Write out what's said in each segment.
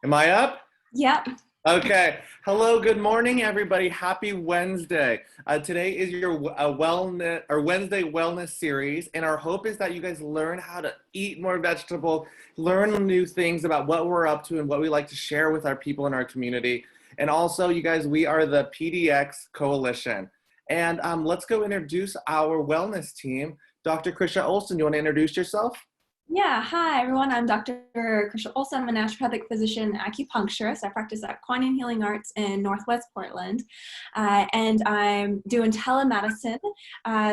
Am I up? Yep. Okay. Hello, good morning, everybody. Happy Wednesday. Today is your wellness or Wednesday wellness series, and our hope is that you guys learn how to eat more vegetable, learn new things about what we're up to and what we like to share with our people in our community. And also, you guys, we are the PDX Coalition. And let's go introduce our wellness team. Dr. Krisha Olson, you want to introduce yourself? Yeah. Hi, everyone. I'm Dr. Kirsten Olson. I'm a naturopathic physician acupuncturist. I practice at Quine and Healing Arts in Northwest Portland. And I'm doing telemedicine.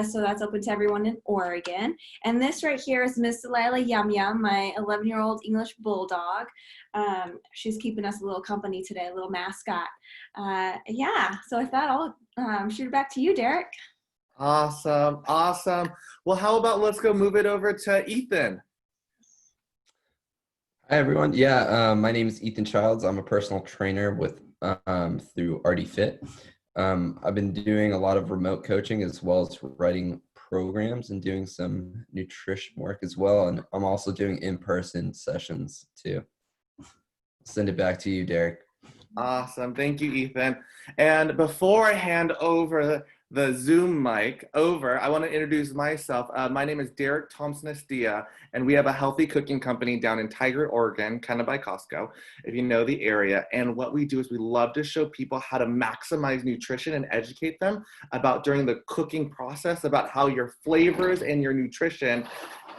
So that's open to everyone in Oregon. And this right here is Miss Delilah Yum Yum, my 11-year-old English bulldog. She's keeping us a little company today, a little mascot. Yeah. So with that, I'll shoot it back to you, Derek. Awesome, awesome. Well, how about let's go move it over to Ethan. Hi everyone. My name is Ethan Childs. I'm a personal trainer with through RD Fit. I've been doing a lot of remote coaching as well as writing programs and doing some nutrition work as well. And I'm also doing in-person sessions too. Send it back to you, Derek. Awesome. Thank you, Ethan. And before I hand over the Zoom mic over, I want to introduce myself. My name is Derek Thompson Estia, and we have a healthy cooking company down in Tigard, Oregon, kind of by Costco, if you know the area. And what we do is we love to show people how to maximize nutrition and educate them about during the cooking process, about how your flavors and your nutrition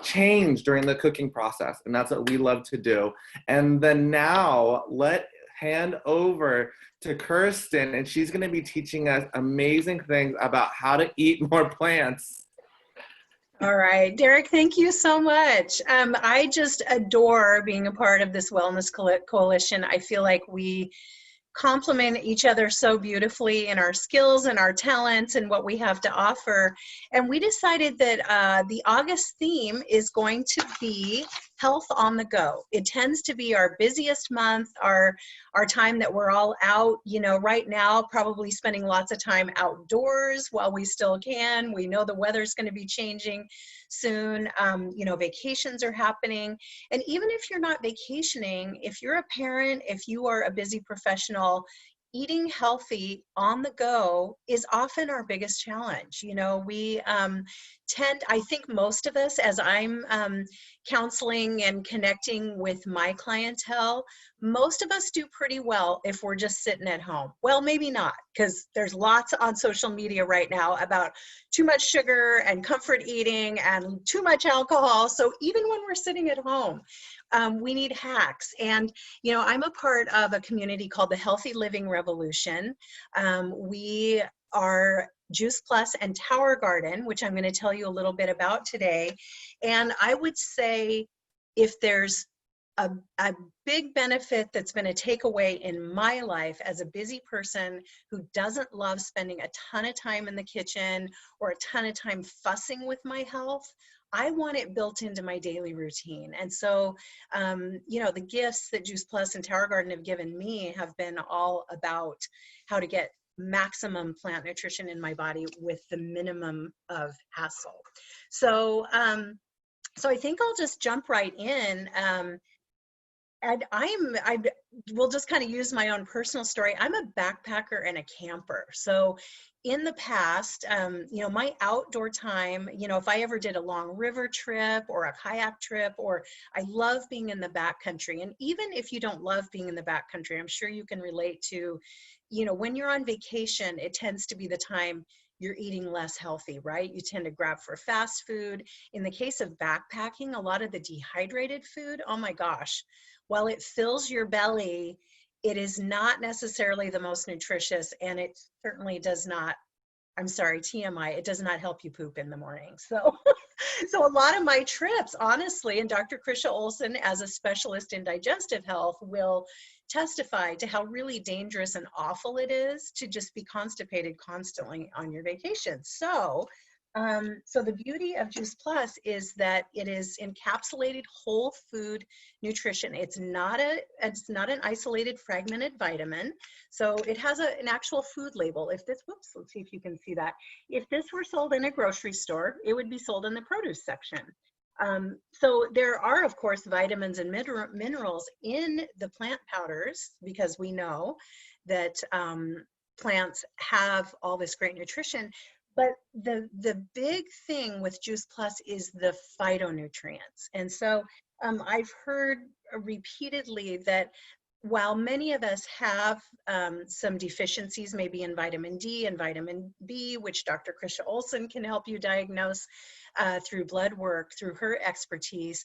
change during the cooking process. And that's what we love to do. And then now hand over to Kirsten, and she's going to be teaching us amazing things about how to eat more plants. All right, Derek, thank you so much. I just adore being a part of this Wellness Coalition. I feel like we complement each other so beautifully in our skills and our talents and what we have to offer. And we decided that the August theme is going to be health on the go. It tends to be our busiest month, our time that we're all out, right now, probably spending lots of time outdoors while we still can. We know the weather's going to be changing soon. Vacations are happening. And even if you're not vacationing, if you're a parent, if you are a busy professional, eating healthy on the go is often our biggest challenge. We I think most of us, as I'm counseling and connecting with my clientele, most of us do pretty well if we're just sitting at home. Well, maybe not, because there's lots on social media right now about too much sugar and comfort eating and too much alcohol. So even when we're sitting at home, we need hacks. And, I'm a part of a community called the Healthy Living Revolution. We are JuicePlus and Tower Garden, which I'm going to tell you a little bit about today. And I would say if there's a big benefit that's been a takeaway in my life as a busy person who doesn't love spending a ton of time in the kitchen or a ton of time fussing with my health, I want it built into my daily routine. And so, the gifts that JuicePlus and Tower Garden have given me have been all about how to get maximum plant nutrition in my body with the minimum of hassle. So I think I'll just jump right in. And I will just kind of use my own personal story. I'm a backpacker and a camper. So in the past, my outdoor time, if I ever did a long river trip or a kayak trip, or I love being in the backcountry. And even if you don't love being in the backcountry, I'm sure you can relate to, when you're on vacation, it tends to be the time you're eating less healthy, right? You tend to grab for fast food. In the case of backpacking, a lot of the dehydrated food, oh my gosh, while it fills your belly, it is not necessarily the most nutritious, and it certainly does not, I'm sorry, TMI, it does not help you poop in the morning. So, so a lot of my trips, honestly, and Dr. Krisha Olson, as a specialist in digestive health, will testify to how really dangerous and awful it is to just be constipated constantly on your vacation. So the beauty of JuicePlus is that it is encapsulated whole food nutrition. It's not an isolated fragmented vitamin. So it has an actual food label. Whoops, let's see if you can see that. If this were sold in a grocery store, it would be sold in the produce section. So there are, of course, vitamins and minerals in the plant powders, because we know that plants have all this great nutrition. But the big thing with JuicePlus is the phytonutrients. And so I've heard repeatedly that while many of us have some deficiencies, maybe in vitamin D and vitamin B, which Dr. Krisha Olson can help you diagnose through blood work, through her expertise,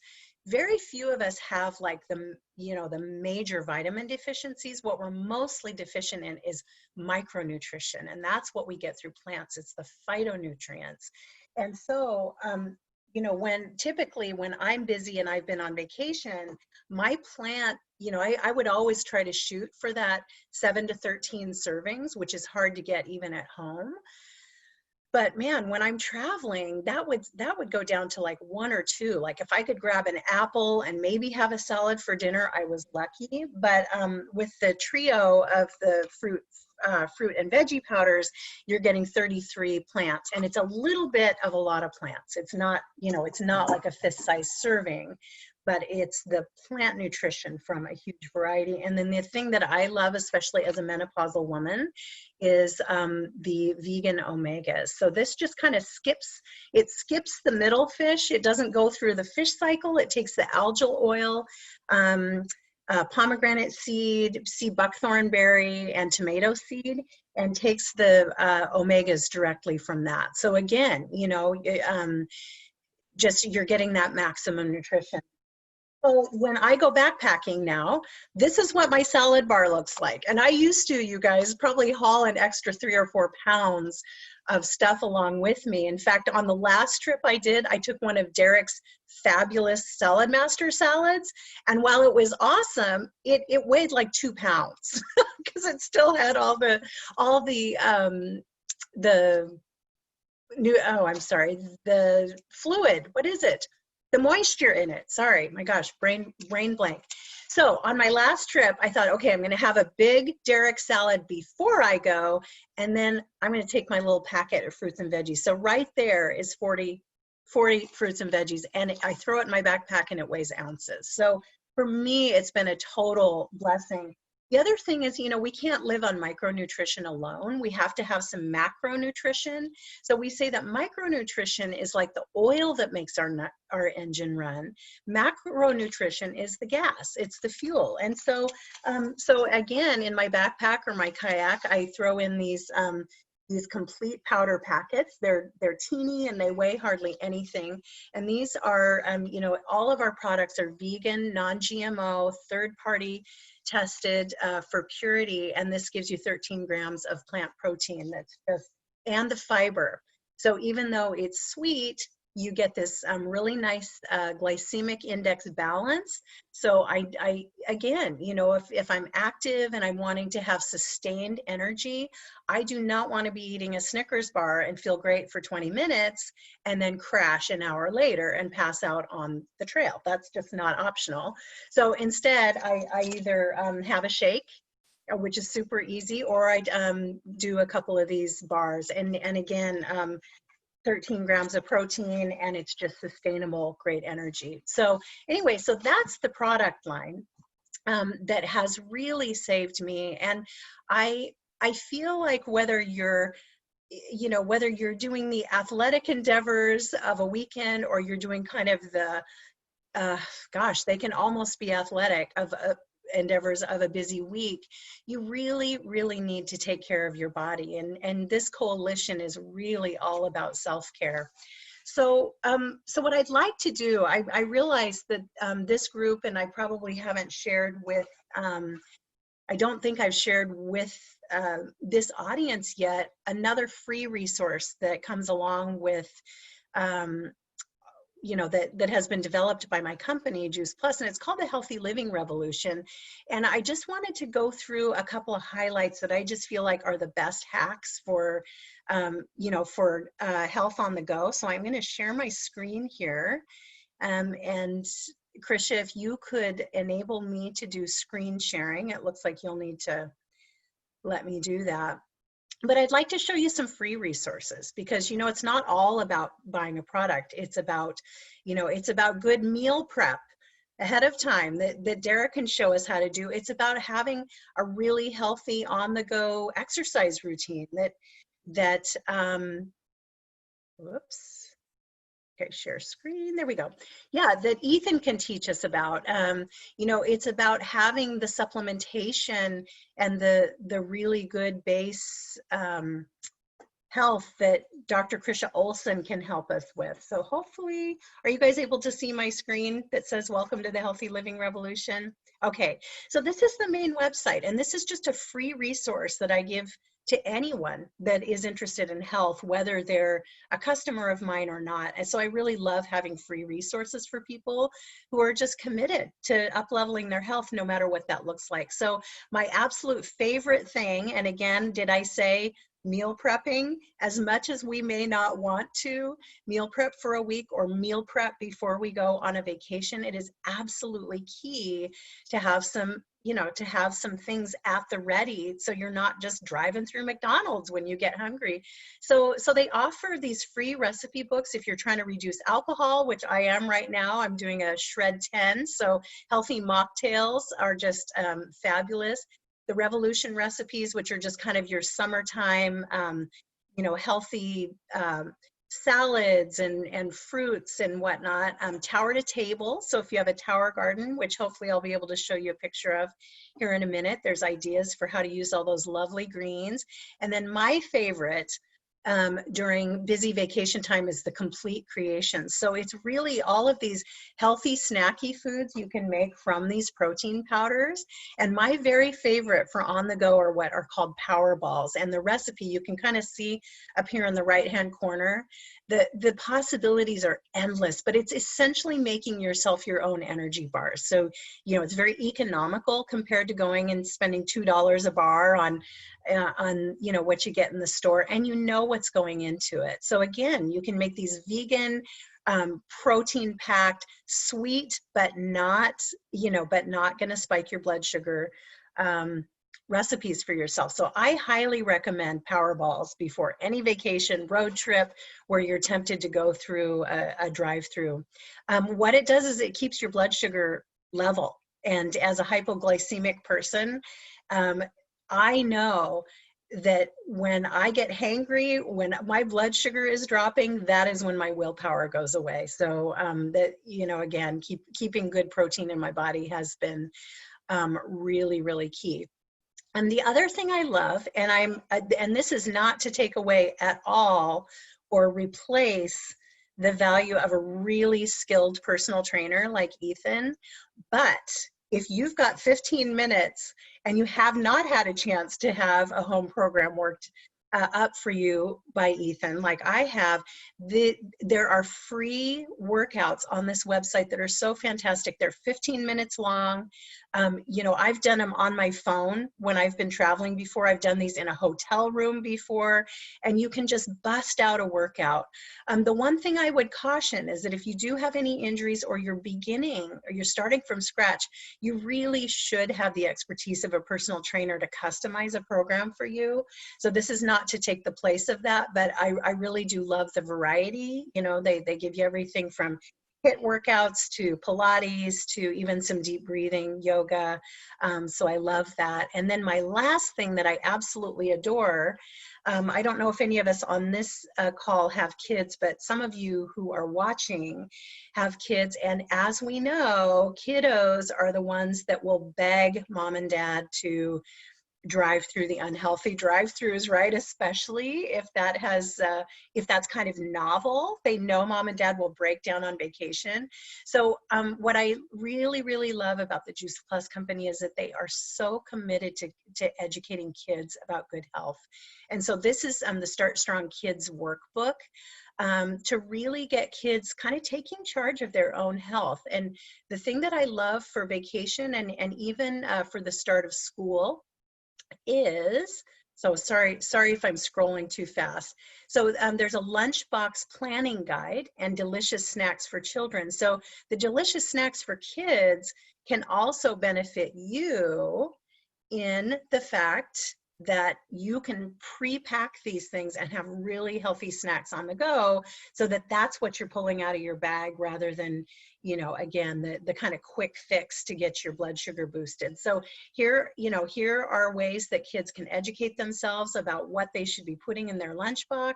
very few of us have like the major vitamin deficiencies. What we're mostly deficient in is micronutrition, and that's what we get through plants. It's the phytonutrients. And so typically when I'm busy and I've been on vacation, my plant, I would always try to shoot for that 7 to 13 servings, which is hard to get even at home. But man, when I'm traveling, that would go down to like 1 or 2. Like if I could grab an apple and maybe have a salad for dinner, I was lucky. But with the trio of the fruit and veggie powders, you're getting 33 plants, and it's a little bit of a lot of plants. It's not, it's not like a fist-sized serving, but it's the plant nutrition from a huge variety. And then the thing that I love, especially as a menopausal woman, is the vegan omegas. So this just kind of skips the middle fish. It doesn't go through the fish cycle. It takes the algal oil, pomegranate seed, sea buckthorn berry, and tomato seed, and takes the omegas directly from that. So again, just you're getting that maximum nutrition. So when I go backpacking now, this is what my salad bar looks like. And I used to, you guys, probably haul an extra 3 or 4 pounds of stuff along with me. In fact, on the last trip I did, I took one of Derek's fabulous Salad Master salads. And while it was awesome, it weighed like 2 pounds because it still had the fluid, what is it? The moisture in it. Sorry, my gosh, brain blank. So on my last trip, I thought, okay, I'm going to have a big Derek salad before I go, and then I'm going to take my little packet of fruits and veggies. So right there is 40 fruits and veggies, and I throw it in my backpack and it weighs ounces. So for me, it's been a total blessing. The other thing is, we can't live on micronutrition alone. We have to have some macronutrition. So we say that micronutrition is like the oil that makes our engine run. Macronutrition is the gas, it's the fuel. And so, again, in my backpack or my kayak, I throw in these complete powder packets. They're teeny and they weigh hardly anything. And these are, all of our products are vegan, non-GMO, third-party tested for purity. And this gives you 13 grams of plant protein and the fiber. So even though it's sweet, you get this really nice glycemic index balance. So I again, if I'm active and I'm wanting to have sustained energy, I do not want to be eating a Snickers bar and feel great for 20 minutes and then crash an hour later and pass out on the trail. That's just not optional. So instead, I either have a shake, which is super easy, or I do a couple of these bars. And again, 13 grams of protein, and it's just sustainable, great energy. So anyway, so that's the product line that has really saved me. And I feel like whether you're doing the athletic endeavors of a weekend, or you're doing kind of the, they can almost be athletic of endeavors of a busy week, you really, really need to take care of your body. And this coalition is really all about self-care. So, what I'd like to do, I realize that this group, and I probably haven't shared with, I don't think I've shared with this audience yet, another free resource that comes along with that has been developed by my company, JuicePlus, and it's called the Healthy Living Revolution. And I just wanted to go through a couple of highlights that I just feel like are the best hacks for, health on the go. So I'm going to share my screen here. And Krisha, if you could enable me to do screen sharing, it looks like you'll need to let me do that. But I'd like to show you some free resources because, you know, it's not all about buying a product. It's about, you know, it's about good meal prep ahead of time that Derek can show us how to do. It's about having a really healthy on-the-go exercise routine whoops. Okay, share screen. There we go. Yeah, that Ethan can teach us about. You know, it's about having the supplementation and the really good base health that Dr. Krisha Olson can help us with. So hopefully, are you guys able to see my screen that says welcome to the Healthy Living Revolution? Okay, so this is the main website, and this is just a free resource that I give to anyone that is interested in health, whether they're a customer of mine or not. And so I really love having free resources for people who are just committed to up-leveling their health, no matter what that looks like. So my absolute favorite thing, and again, did I say meal prepping? As much as we may not want to meal prep for a week or meal prep before we go on a vacation, it is absolutely key to have some, you know, to have some things at the ready so you're not just driving through McDonald's when you get hungry. So they offer these free recipe books if you're trying to reduce alcohol, which I am right now. I'm doing a Shred 10, so healthy mocktails are just fabulous. The Revolution recipes, which are just kind of your summertime, you know, healthy salads and fruits and whatnot. Tower to table. So if you have a tower garden, which hopefully I'll be able to show you a picture of here in a minute, there's ideas for how to use all those lovely greens. And then my favorite during busy vacation time is the complete creation. So it's really all of these healthy snacky foods you can make from these protein powders. And my very favorite for on the go are what are called power balls. And the recipe you can kind of see up here in the right hand corner. The possibilities are endless, but it's essentially making yourself your own energy bars. So, you know, it's very economical compared to going and spending $2 a bar on you know, what you get in the store, and you know what's going into it. So again, you can make these vegan, protein packed, sweet, but not, you know, but not going to spike your blood sugar recipes for yourself. So I highly recommend Power Balls before any vacation, road trip where you're tempted to go through a drive-through. What it does is it keeps your blood sugar level. And as a hypoglycemic person, I know that when I get hangry, when my blood sugar is dropping, that is when my willpower goes away. So that, you know, again, keeping good protein in my body has been really, really key. And the other thing I love, and this is not to take away at all or replace the value of a really skilled personal trainer like Ethan, but if you've got 15 minutes and you have not had a chance to have a home program worked up for you by Ethan, like I have, there are free workouts on this website that are so fantastic. They're 15 minutes long. You know, I've done them on my phone when I've been traveling before. I've done these in a hotel room before, and you can just bust out a workout. The one thing I would caution is that if you do have any injuries or you're beginning or you're starting from scratch, you really should have the expertise of a personal trainer to customize a program for you. So this is not to take the place of that, but I really do love the variety. You know, they give you everything from HIIT workouts to Pilates to even some deep breathing, yoga. So I love that. And then my last thing that I absolutely adore, I don't know if any of us on this call have kids, but some of you who are watching have kids. And as we know, kiddos are the ones that will beg mom and dad to drive through the unhealthy drive-throughs, right? Especially if that has, if that's kind of novel. They know mom and dad will break down on vacation. So what I really, really love about the JuicePlus company is that they are so committed to educating kids about good health. And so this is the Start Strong Kids workbook to really get kids kind of taking charge of their own health. And the thing that I love for vacation and even for the start of school is, so sorry if I'm scrolling too fast. So there's a lunchbox planning guide and delicious snacks for children. So the delicious snacks for kids can also benefit you in the fact that you can pre-pack these things and have really healthy snacks on the go, so that that's what you're pulling out of your bag rather than, you know, again, the kind of quick fix to get your blood sugar boosted. So here, you know, here are ways that kids can educate themselves about what they should be putting in their lunchbox,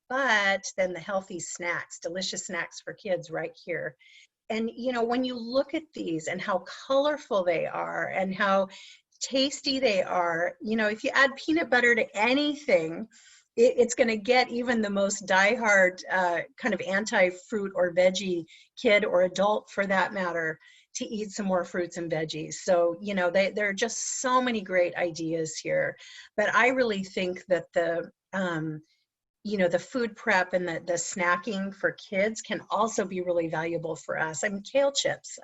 but then the healthy snacks, delicious snacks for kids right here. And, you know, when you look at these and how colorful they are and how tasty they are, you know, if you add peanut butter to anything, it's going to get even the most diehard kind of anti-fruit or veggie kid, or adult for that matter, to eat some more fruits and veggies. So, you know, there are just so many great ideas here. But I really think that you know, the food prep and the snacking for kids can also be really valuable for us. I mean, kale chips.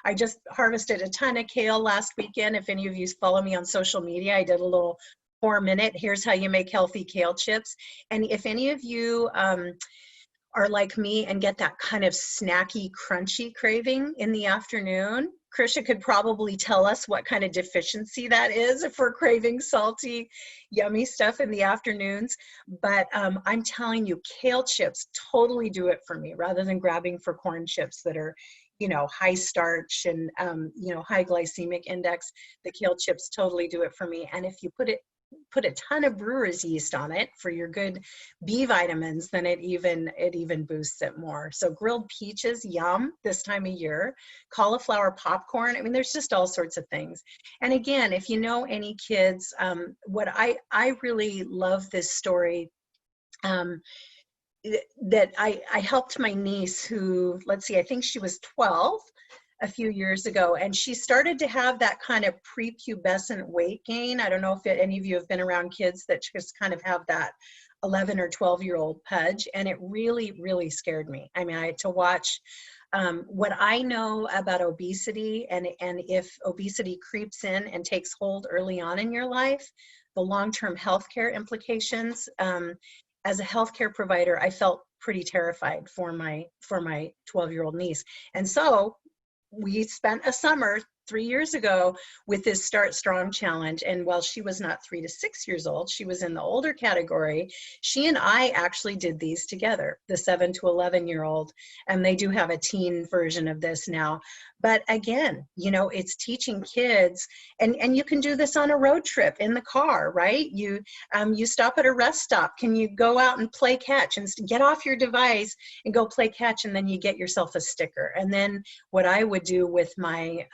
I just harvested a ton of kale last weekend. If any of you follow me on social media, I did a little 4-minute, here's how you make healthy kale chips. And if any of you are like me and get that kind of snacky, crunchy craving in the afternoon, Krisha could probably tell us what kind of deficiency that is if we're craving salty, yummy stuff in the afternoons. But I'm telling you, kale chips totally do it for me, rather than grabbing for corn chips that are, you know, high starch and, you know, high glycemic index. The kale chips totally do it for me. And if you put a ton of brewer's yeast on it for your good B vitamins, then it even boosts it more. So grilled peaches, yum, this time of year. Cauliflower popcorn, I mean, there's just all sorts of things. And again, if you know any kids, what I really love this story, that I helped my niece who, let's see, I think she was 12 a few years ago, and she started to have that kind of prepubescent weight gain. I don't know if any of you have been around kids that just kind of have that 11 or 12-year-old pudge, and it really, really scared me. I mean, I had to watch what I know about obesity, and if obesity creeps in and takes hold early on in your life, the long-term healthcare implications. As a healthcare provider, I felt pretty terrified for my 12-year-old niece. And so we spent a summer 3 years ago with this Start Strong challenge. And while she was not 3 to 6 years old, she was in the older category. She and I actually did these together, the 7 to 11-year-old, and they do have a teen version of this now. But again, you know, it's teaching kids, and you can do this on a road trip in the car, right? You stop at a rest stop. Can you go out and play catch and get off your device and go play catch, and then you get yourself a sticker. And then what I would do with my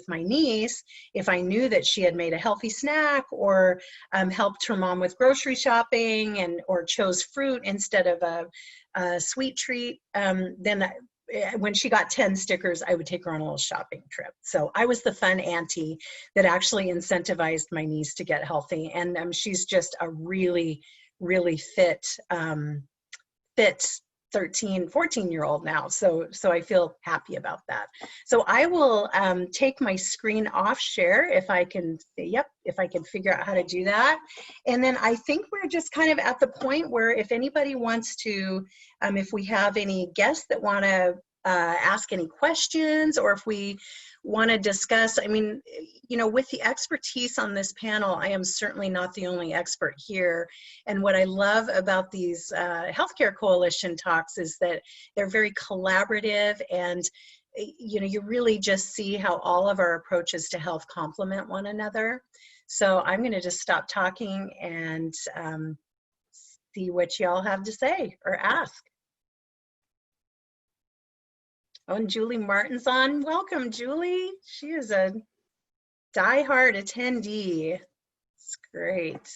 niece, if I knew that she had made a healthy snack or helped her mom with grocery shopping or chose fruit instead of a sweet treat, then when she got 10 stickers, I would take her on a little shopping trip. So I was the fun auntie that actually incentivized my niece to get healthy. And she's just a really, really fit 13, 14-year-old now. So I feel happy about that. So I will take my screen off share if I can, if I can figure out how to do that. And then I think we're just kind of at the point where if anybody wants to, if we have any guests that want to ask any questions, or if we want to discuss, I mean, you know, with the expertise on this panel, I am certainly not the only expert here. And what I love about these healthcare coalition talks is that they're very collaborative, and you know, you really just see how all of our approaches to health complement one another. So I'm going to just stop talking and see what y'all have to say or ask. Oh, and Julie Martin's on. Welcome, Julie. She is a diehard attendee. It's great.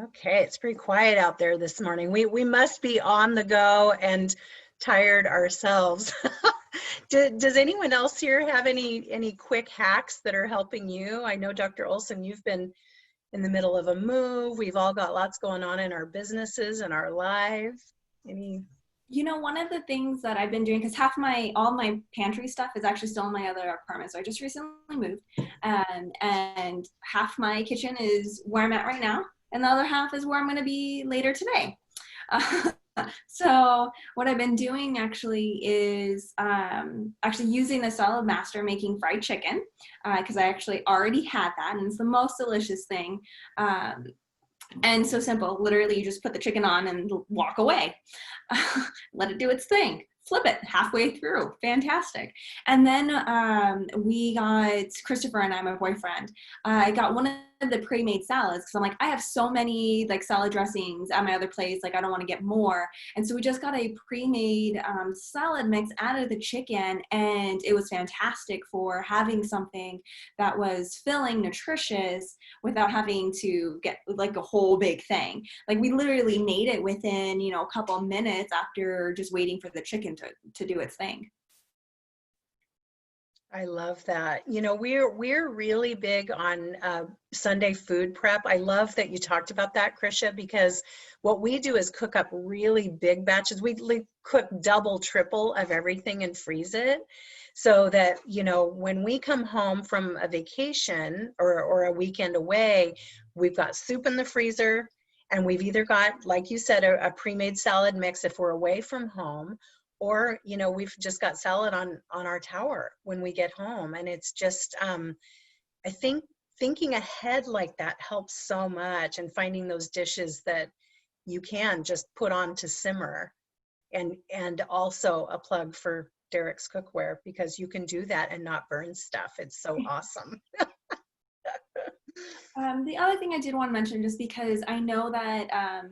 Okay, it's pretty quiet out there this morning. We must be on the go and tired ourselves. Does anyone else here have any quick hacks that are helping you? I know, Dr. Olson, you've been in the middle of a move. We've all got lots going on in our businesses and our lives. Any? You know, one of the things that I've been doing, because all my pantry stuff is actually still in my other apartment. So I just recently moved, and half my kitchen is where I'm at right now, and the other half is where I'm going to be later today. So what I've been doing actually is actually using the Salad Master making fried chicken because I actually already had that and it's the most delicious thing. And so simple. Literally, you just put the chicken on and walk away. Let it do its thing. Flip it halfway through. Fantastic. And then we got, Christopher and I, my boyfriend, I got one of the pre-made salads because I'm like, I have so many like salad dressings at my other place. Like, I don't want to get more. And so we just got a pre-made salad mix out of the chicken. And it was fantastic for having something that was filling, nutritious, without having to get like a whole big thing. Like we literally made it within, a couple minutes after just waiting for the chicken to do its thing. I love that. We're really big on Sunday food prep. I love that you talked about that, Krisha, because what we do is cook up really big batches. We cook double, triple of everything and freeze it so that, when we come home from a vacation or a weekend away, we've got soup in the freezer and we've either got, like you said, a pre-made salad mix if we're away from home, or, we've just got salad on our tower when we get home. And it's just, I think thinking ahead like that helps so much, and finding those dishes that you can just put on to simmer. And also a plug for Derek's cookware, because you can do that and not burn stuff. It's so awesome. The other thing I did want to mention, just because I know that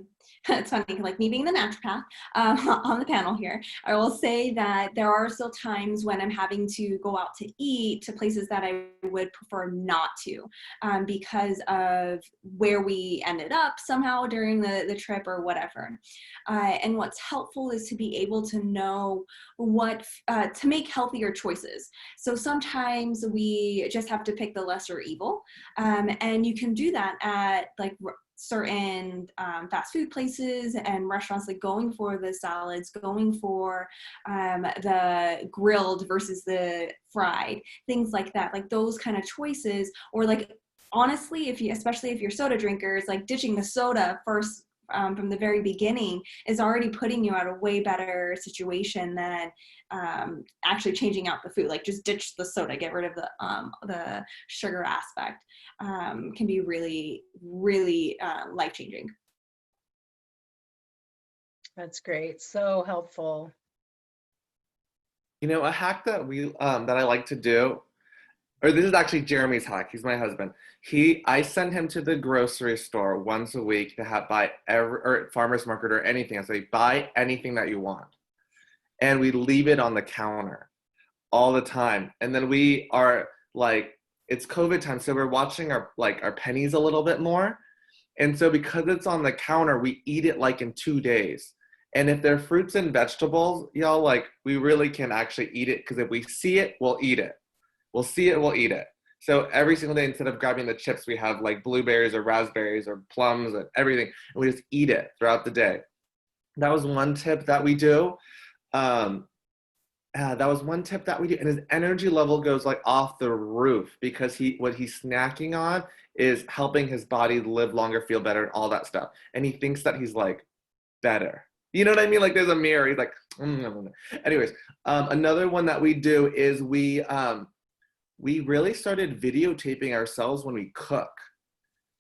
it's funny, like me being the naturopath on the panel here, I will say that there are still times when I'm having to go out to eat to places that I would prefer not to because of where we ended up somehow during the trip or whatever. And what's helpful is to be able to know what to make healthier choices. So sometimes we just have to pick the lesser evil, and you can do that at like certain fast food places and restaurants, like going for the salads, going for the grilled versus the fried, things like that, like those kind of choices. Or like, honestly, especially if you're soda drinkers, like ditching the soda first from the very beginning is already putting you at a way better situation than actually changing out the food. Like, just ditch the soda, get rid of the sugar aspect. Can be really, really life-changing. That's great. So helpful. A hack that that I like to do, or this is actually Jeremy's hack. He's my husband. I send him to the grocery store once a week to buy or farmer's market or anything. I say, buy anything that you want. And we leave it on the counter all the time. And then we are like, it's COVID time, so we're watching our pennies a little bit more. And so because it's on the counter, we eat it like in 2 days. And if they're fruits and vegetables, y'all, like, we really can actually eat it, because if we see it, we'll eat it. We'll see it, we'll eat it. So every single day, instead of grabbing the chips, we have like blueberries or raspberries or plums and everything, and we just eat it throughout the day. That was one tip that we do. And his energy level goes like off the roof, because what he's snacking on is helping his body live longer, feel better, and all that stuff. And he thinks that he's like better. You know what I mean? Like, there's a mirror. He's like, Anyways, another one that we do is we really started videotaping ourselves when we cook.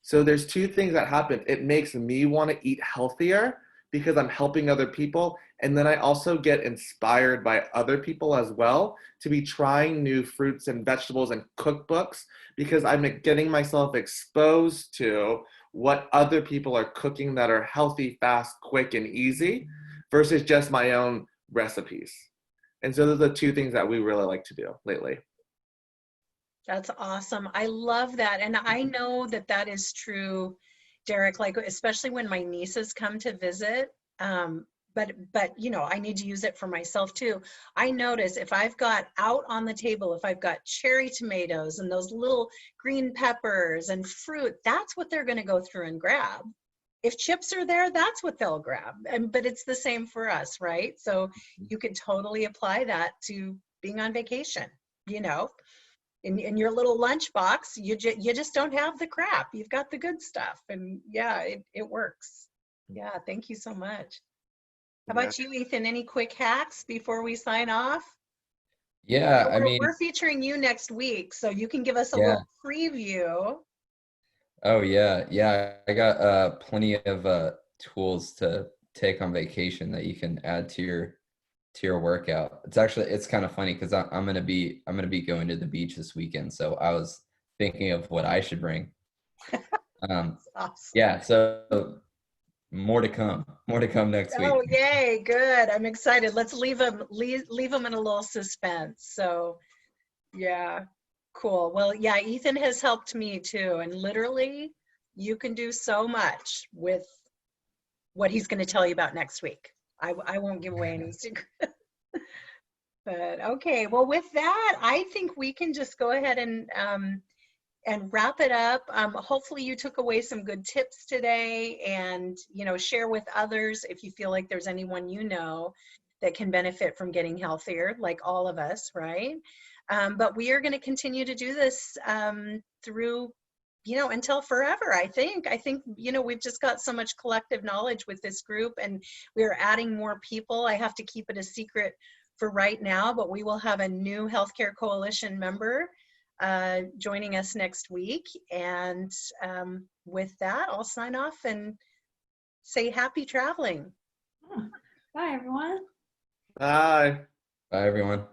So there's two things that happen. It makes me want to eat healthier because I'm helping other people. And then I also get inspired by other people as well to be trying new fruits and vegetables and cookbooks, because I'm getting myself exposed to what other people are cooking that are healthy, fast, quick, and easy versus just my own recipes. And so those are the two things that we really like to do lately. That's awesome. I love that. And I know that that is true, Derek, like, especially when my nieces come to visit. But I need to use it for myself too. I notice if I've got out on the table, if I've got cherry tomatoes and those little green peppers and fruit, that's what they're going to go through and grab. If chips are there, that's what they'll grab. But it's the same for us, right? So you can totally apply that to being on vacation, In your little lunchbox, you just don't have the crap. You've got the good stuff. And yeah, it works. Yeah, thank you so much. How about you, Ethan? Any quick hacks before we sign off? Yeah, I We're mean, featuring you next week, so you can give us a yeah. little preview. Oh yeah, yeah. I got plenty of tools to take on vacation that you can add to your workout. It's kind of funny because I'm gonna be going to the beach this weekend, so I was thinking of what I should bring. Awesome. Yeah, so more to come next week. Oh, yay, good. I'm excited. Let's leave them in a little suspense. So, yeah, cool. Well, yeah, Ethan has helped me too. And literally, you can do so much with what he's going to tell you about next week. I won't give away any secret. But okay, well, with that, I think we can just go ahead and wrap it up. Hopefully you took away some good tips today, and share with others if you feel like there's anyone that can benefit from getting healthier, like all of us, right? But we are going to continue to do this through until forever. I think we've just got so much collective knowledge with this group, and we're adding more people. I have to keep it a secret for right now, but we will have a new Healthcare Coalition member joining us next week. And with that, I'll sign off and say happy traveling. Bye, everyone. Bye. Bye everyone.